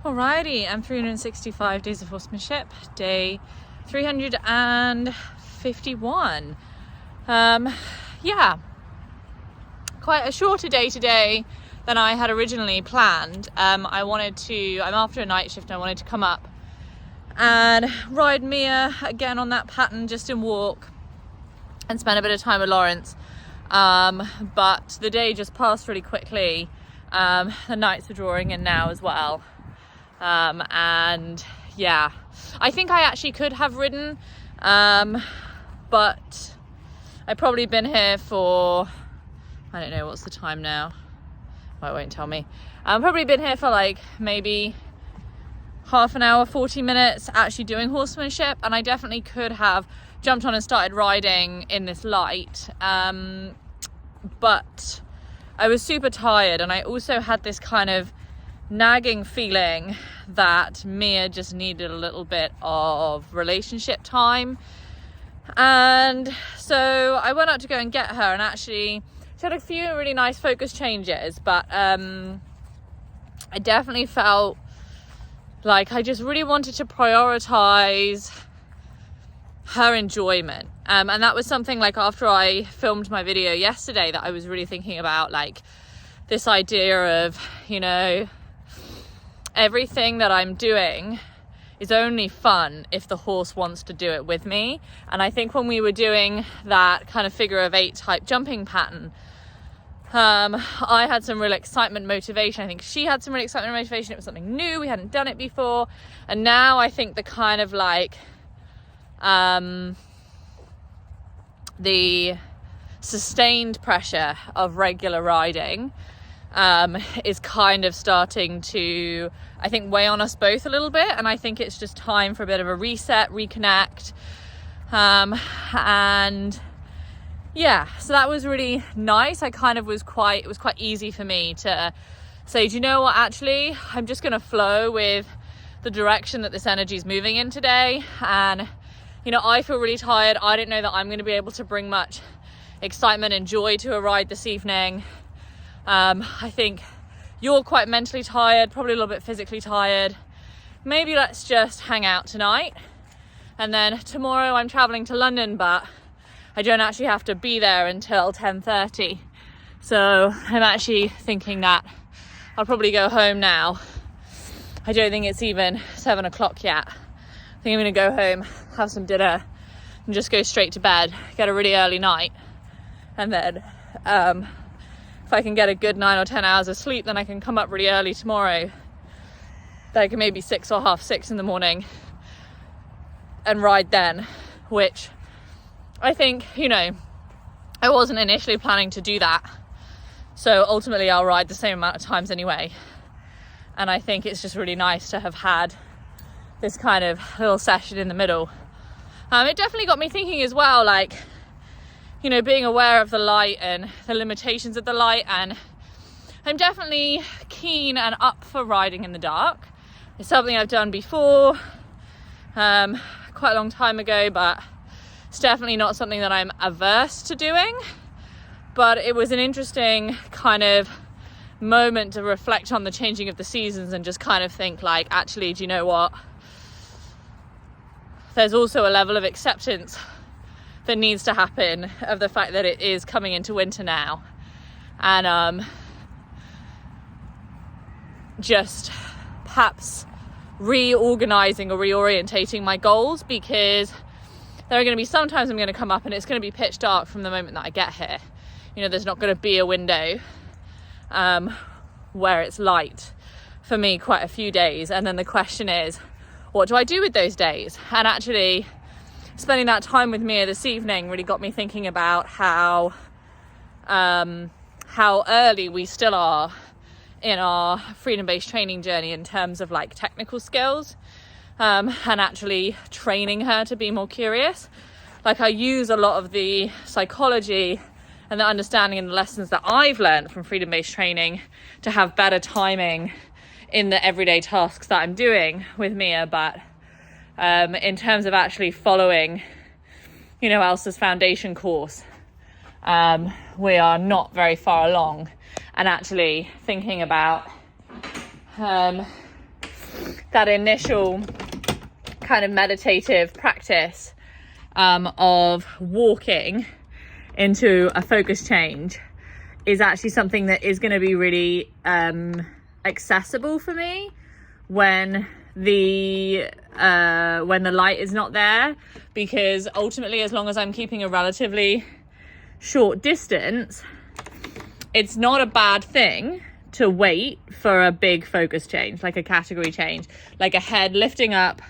Alrighty, I'm 365 Days of Horsemanship, day 351. Yeah, quite a shorter day today than I had originally planned. I'm after a night shift and I wanted to come up and ride Mia again on that pattern, just in walk, and spend a bit of time with Lawrence. But the day just passed really quickly. The nights are drawing in now as well. And yeah, I think I actually could have ridden, but I've probably been here for, I don't know, what's the time now? Well, it won't tell me. I've probably been here for like maybe half an hour, 40 minutes actually doing horsemanship, and I definitely could have jumped on and started riding in this light, but I was super tired, and I also had this kind of nagging feeling that Mia just needed a little bit of relationship time. And so I went out to go and get her, and actually she had a few really nice focus changes, but I definitely felt like I just really wanted to prioritize her enjoyment, and that was something like after I filmed my video yesterday that I was really thinking about, like this idea of, you know, everything that I'm doing is only fun if the horse wants to do it with me. And I think when we were doing that kind of figure of 8 type jumping pattern, I had some real excitement, motivation. I think she had some real excitement and motivation. It was something new, we hadn't done it before. And now I think the kind of like the sustained pressure of regular riding is kind of starting to, I think, weigh on us both a little bit. And I think it's just time for a bit of a reset, reconnect. And yeah, so that was really nice. It was quite easy for me to say, do you know what, actually, I'm just going to flow with the direction that this energy is moving in today. And, you know, I feel really tired. I don't know that I'm going to be able to bring much excitement and joy to a ride this evening. I think you're quite mentally tired, probably a little bit physically tired. Maybe let's just hang out tonight. And then tomorrow I'm traveling to London, but I don't actually have to be there until 10:30. So I'm actually thinking that I'll probably go home now. I don't think it's even 7 o'clock yet. I think I'm gonna go home, have some dinner, and just go straight to bed, get a really early night. And then, if I can get a good 9 or 10 hours of sleep, then I can come up really early tomorrow, like maybe 6 or half 6 in the morning, and ride then, which I think, you know, I wasn't initially planning to do that. So ultimately I'll ride the same amount of times anyway. And I think it's just really nice to have had this kind of little session in the middle. It definitely got me thinking as well, like, you know, being aware of the light and the limitations of the light. And I'm definitely keen and up for riding in the dark. It's something I've done before, quite a long time ago, but it's definitely not something that I'm averse to doing. But it was an interesting kind of moment to reflect on the changing of the seasons and just kind of think, like, actually, do you know what? There's also a level of acceptance that needs to happen of the fact that it is coming into winter now, and just perhaps reorganizing or reorientating my goals, because there are going to be some times I'm going to come up and it's going to be pitch dark from the moment that I get here. You know, there's not going to be a window where it's light for me quite a few days, and then the question is, what do I do with those days? And actually spending that time with Mia this evening really got me thinking about how early we still are in our freedom-based training journey in terms of like technical skills, and actually training her to be more curious. Like, I use a lot of the psychology and the understanding and the lessons that I've learned from freedom-based training to have better timing in the everyday tasks that I'm doing with Mia. But in terms of actually following, you know, Elsa's foundation course, we are not very far along, and actually thinking about that initial kind of meditative practice of walking into a focus change is actually something that is going to be really accessible for me when the light is not there, because ultimately, as long as I'm keeping a relatively short distance, it's not a bad thing to wait for a big focus change, like a category change, like a head lifting up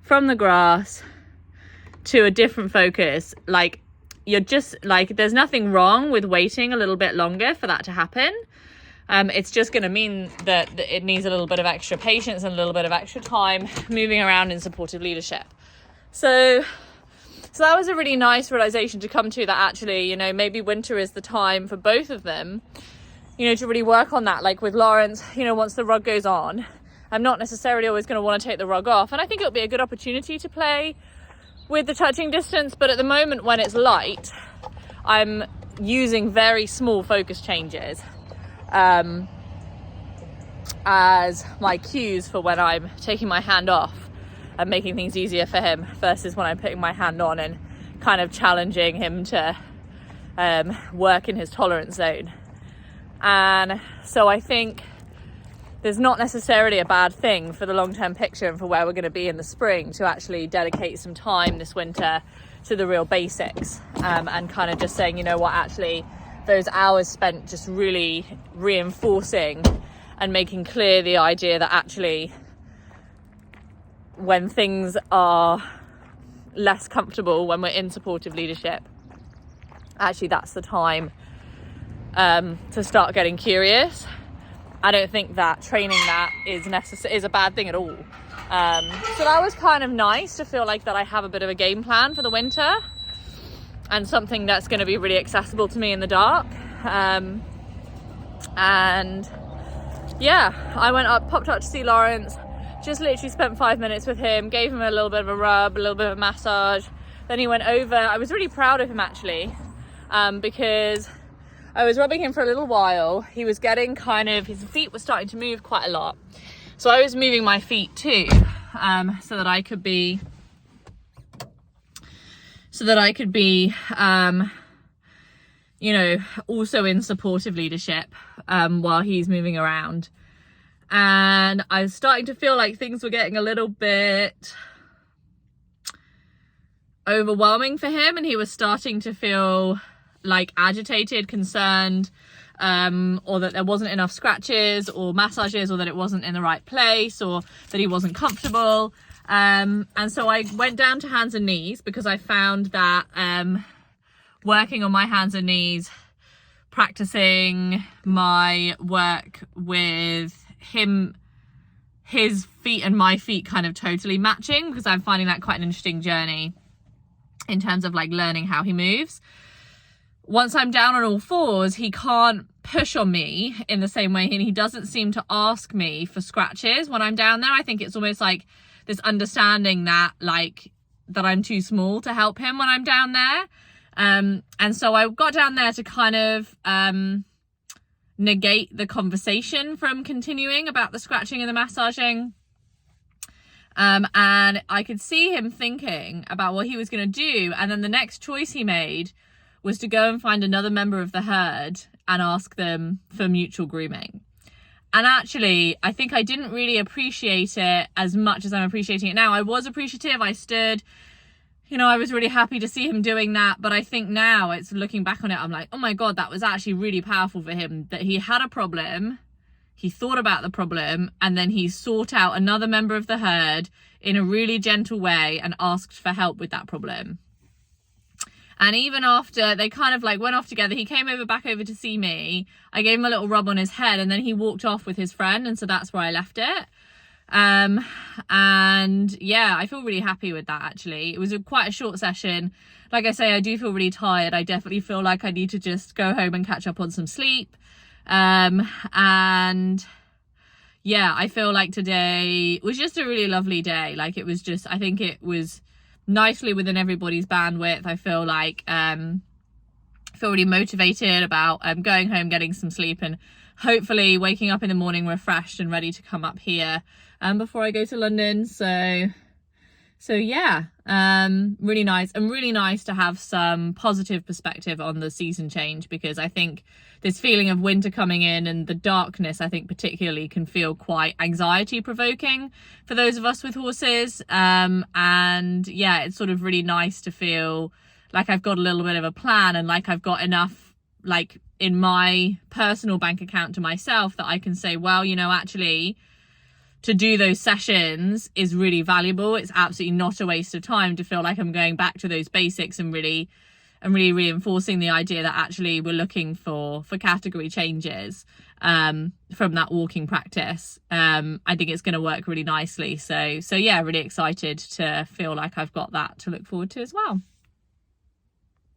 from the grass to a different focus. Like, you're just like, there's nothing wrong with waiting a little bit longer for that to happen. It's just going to mean that it needs a little bit of extra patience and a little bit of extra time moving around in supportive leadership. So that was a really nice realization to come to, that actually, you know, maybe winter is the time for both of them, you know, to really work on that. Like with Lawrence, you know, once the rug goes on, I'm not necessarily always going to want to take the rug off. And I think it'll be a good opportunity to play with the touching distance. But at the moment when it's light, I'm using very small focus changes as my cues for when I'm taking my hand off and making things easier for him, versus when I'm putting my hand on and kind of challenging him to work in his tolerance zone. And so I think there's not necessarily a bad thing for the long-term picture and for where we're going to be in the spring to actually dedicate some time this winter to the real basics, and kind of just saying, you know what, actually those hours spent just really reinforcing and making clear the idea that actually when things are less comfortable, when we're in supportive leadership, actually that's the time to start getting curious. I don't think that training that is a bad thing at all. So that was kind of nice to feel like that I have a bit of a game plan for the winter and something that's going to be really accessible to me in the dark. And yeah, I popped up to see Lawrence, just literally spent 5 minutes with him, gave him a little bit of a rub, a little bit of a massage. Then he went over. I was really proud of him actually, because I was rubbing him for a little while. He was getting kind of, his feet were starting to move quite a lot. So I was moving my feet too, so that I could be, you know, also in supportive leadership, while he's moving around. And I was starting to feel like things were getting a little bit overwhelming for him, and he was starting to feel like agitated, concerned, or that there wasn't enough scratches or massages, or that it wasn't in the right place, or that he wasn't comfortable. And so I went down to hands and knees, because I found that working on my hands and knees, practicing my work with him, his feet and my feet kind of totally matching, because I'm finding that quite an interesting journey in terms of like learning how he moves. Once I'm down on all fours, he can't push on me in the same way, and he doesn't seem to ask me for scratches when I'm down there. I think it's almost like this understanding that I'm too small to help him when I'm down there. And so I got down there to kind of negate the conversation from continuing about the scratching and the massaging. And I could see him thinking about what he was going to do. And then the next choice he made was to go and find another member of the herd and ask them for mutual grooming. And actually, I think I didn't really appreciate it as much as I'm appreciating it now. I was appreciative. I stood, you know, I was really happy to see him doing that. But I think now, it's looking back on it, I'm like, oh my God, that was actually really powerful for him, that he had a problem. He thought about the problem, and then he sought out another member of the herd in a really gentle way and asked for help with that problem. And even after they kind of like went off together, he came back over to see me. I gave him a little rub on his head, and then he walked off with his friend. And so that's where I left it. And yeah, I feel really happy with that, actually. It was quite a short session. Like I say, I do feel really tired. I definitely feel like I need to just go home and catch up on some sleep. And yeah, I feel like today was just a really lovely day. Like, it was just, I think it was nicely within everybody's bandwidth. I feel like feel really motivated about going home, getting some sleep, and hopefully waking up in the morning refreshed and ready to come up here before I go to London. So yeah, really nice, and really nice to have some positive perspective on the season change, because I think this feeling of winter coming in and the darkness, I think particularly, can feel quite anxiety provoking for those of us with horses. And yeah, it's sort of really nice to feel like I've got a little bit of a plan, and like I've got enough like in my personal bank account to myself that I can say, well, you know, actually to do those sessions is really valuable. It's absolutely not a waste of time to feel like I'm going back to those basics and really reinforcing the idea that actually we're looking for category changes from that walking practice. I think it's going to work really nicely. So yeah, really excited to feel like I've got that to look forward to as well.